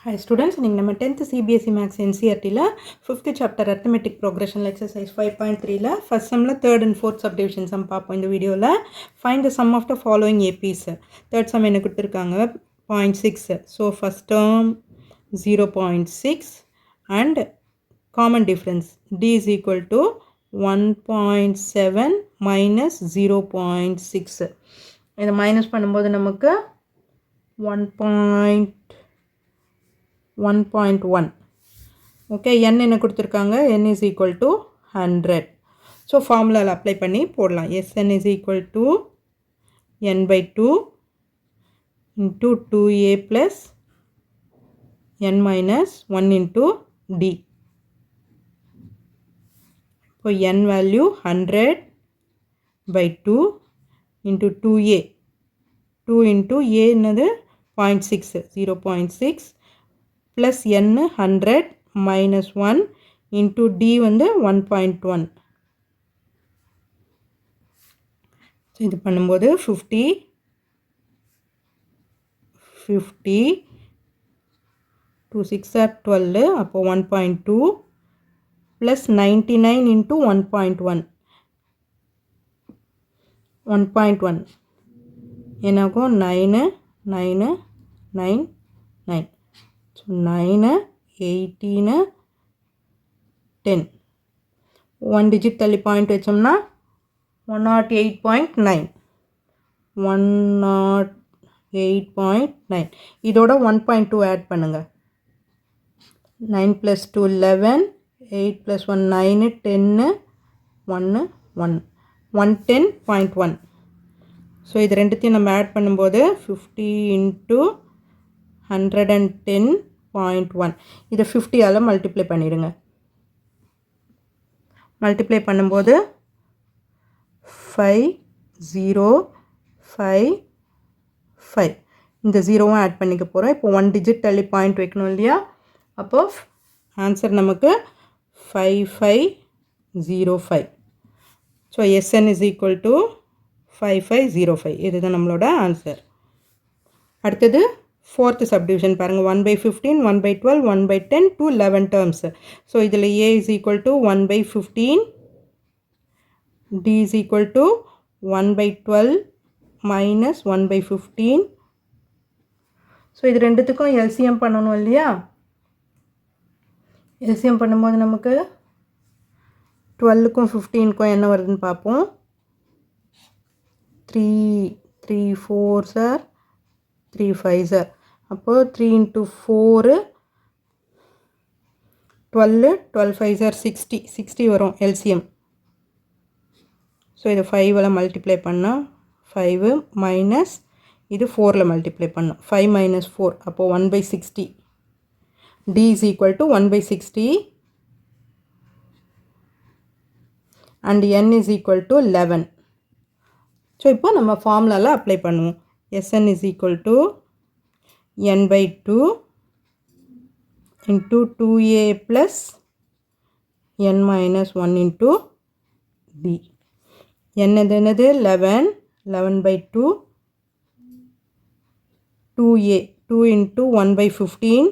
Hi students, நீங்கள் நம்ம 10th CBSE Maths NCERTல 5th chapter arithmetic progression exercise 5.3ல first sumல third and fourth subdivision sum பார்ப்போம் இந்த வீடியோவில். Find the sum of the following APs. third sum என்ன கொடுத்திருக்காங்க 0.6. So first term 0.6 and common difference D is equal to 1.7 minus 0.6. இதை minus பண்ணும்போது நமக்கு 1.1. okay, n என்ன கொடுத்திருக்காங்க n is equal to 100. so formula apply பண்ணி போடலாம். Sn is equal to n by 2 into 2a plus n minus 1 into d. so n value 100 by 2 into 2a. 2 into a என்னது 0.6 0.6 plus n 100 minus 1 into d வந்து 1.1. so இது பண்ணும்போது 50 2 6 are 12 அப்போ 1.2 plus 99 into 1.1 என்னாகும் 9 9 9 9. so 9 18 10 1 digit தள்ளி point வச்சோம்னா 108.9 108.9. இதோட 1.2 add பண்ணுங்க. 9 plus 2 11 8 plus 1 9 10 1 1 110.1. ஸோ இது ரெண்டுத்தையும் நம்ம ஆட் பண்ணும்போது 50 into 110.1. இதை 50ஆல் மல்டிப்ளை பண்ணிடுங்க. மல்டிப்ளை பண்ணும்போது 5055. இந்த ஜீரோவும் ஆட் பண்ணிக்க போகிறோம். இப்போ 1 டிஜிட் தள்ளி பாயிண்ட் வைக்கணும் இல்லையா? அப்போ ஆன்சர் நமக்கு 5505. So Sn is equal to 5505. இதுதான் நம்மளோட ஆன்சர். அடுத்தது fourth subdivision பாருங்க. 1 by 15 1 by 12 1 by 10 to 11 terms. So இதில் a is equal to 1 by 15, d is equal to 1 by 12 minus 1 by 15. So இது ரெண்டுத்துக்கும் LCM பண்ணணும் இல்லையா? LCM பண்ணும்போது நமக்கு 12க்கும் 15க்கும் என்ன வருதுன்னு பார்ப்போம். 3 4s are 3 5s are. அப்போ 3 into 4 12 12 5s are 60 வரும் LCM. ஸோ இது 5ஆல் மல்டிப்ளை பண்ணால் 5 மைனஸ் இது 4ஆல் மல்டிப்ளை பண்ணோம் 5 minus 4 அப்போ 1 by 60. d is equal to 1 by 60 and n is equal to 11. So இப்போ நம்ம ஃபார்முலாவில் அப்ளை பண்ணுவோம். Sn is equal to n by 2 into 2a plus n minus 1 into d. n என்னது 11 by 2 2a 2 into 1 by 15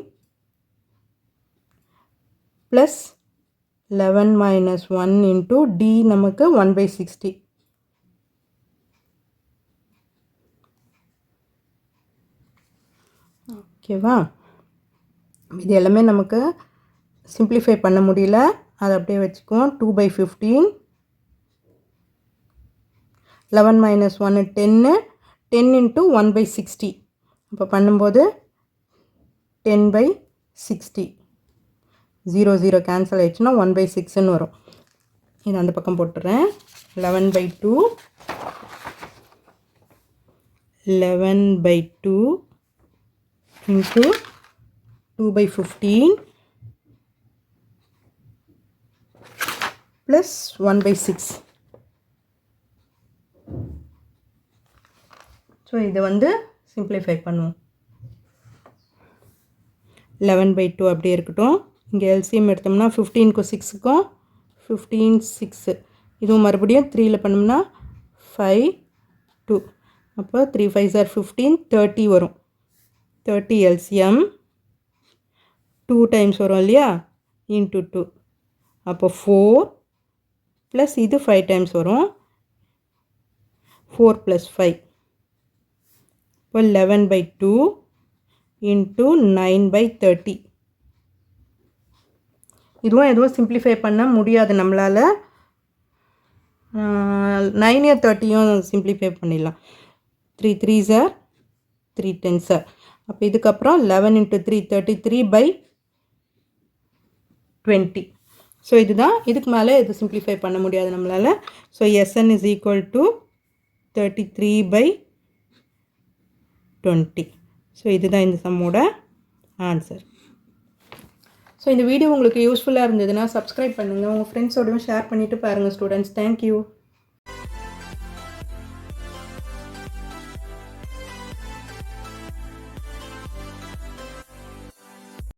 plus 11 minus 1 into d நமக்கு 1 by 60. ஓகேவா? இது எல்லாமே நமக்கு சிம்பிளிஃபை பண்ண முடியல, அதை அப்படியே வச்சுக்குவோம். 2 by 15 11 minus 1 10 10 into 1 by 60. இப்போ பண்ணும்போது 10 by 60 0 0 கேன்சல் ஆயிடுச்சுன்னா 1 by 6ன்னு வரும். இது அந்த பக்கம் போட்டுறேன். 11 by 2 11 by 2 into 2 by 15 plus 1 by 6. So இதை வந்து சிம்பிளிஃபை பண்ணுவோம். 11 by 2 அப்படியே இருக்கட்டும். இங்கே எல்சிஎம் எடுத்தோம்னா 15க்கும் 6க்கும் 15 6. இதுவும் மறுபடியும் 3ல் பண்ணோம்னா 5 2. அப்போ 3 5s are 15 30 வரும். 30 LCM 2 டைம்ஸ் வரும் இல்லையா, இன்ட்டு 2. அப்போ 4 ப்ளஸ் இது 5 டைம்ஸ் வரும், 4 + 5. இப்போ 11/2 இன்ட்டு 9/30. இதுவும் எதுவும் சிம்பிளிஃபை பண்ண முடியாது நம்மளால். 9 30யும் சிம்பிளிஃபை பண்ணிடலாம். 3 3s are 3 10s are. அப்போ இதுக்கப்புறம் 11 × 3 33/20. ஸோ இதுதான், இதுக்கு மேலே இது சிம்பிளிஃபை பண்ண முடியாது நம்மளால். So SN is equal to 33/20. So இதுதான் இந்த சம்மோட ஆன்சர். ஸோ இந்த வீடியோ உங்களுக்கு யூஸ்ஃபுல்லாக இருந்ததுன்னா சப்ஸ்கிரைப் பண்ணுங்கள், உங்கள் ஃப்ரெண்ட்ஸோடவும் ஷேர் பண்ணிவிட்டு பாருங்கள் ஸ்டூடெண்ட்ஸ். தேங்க்யூ.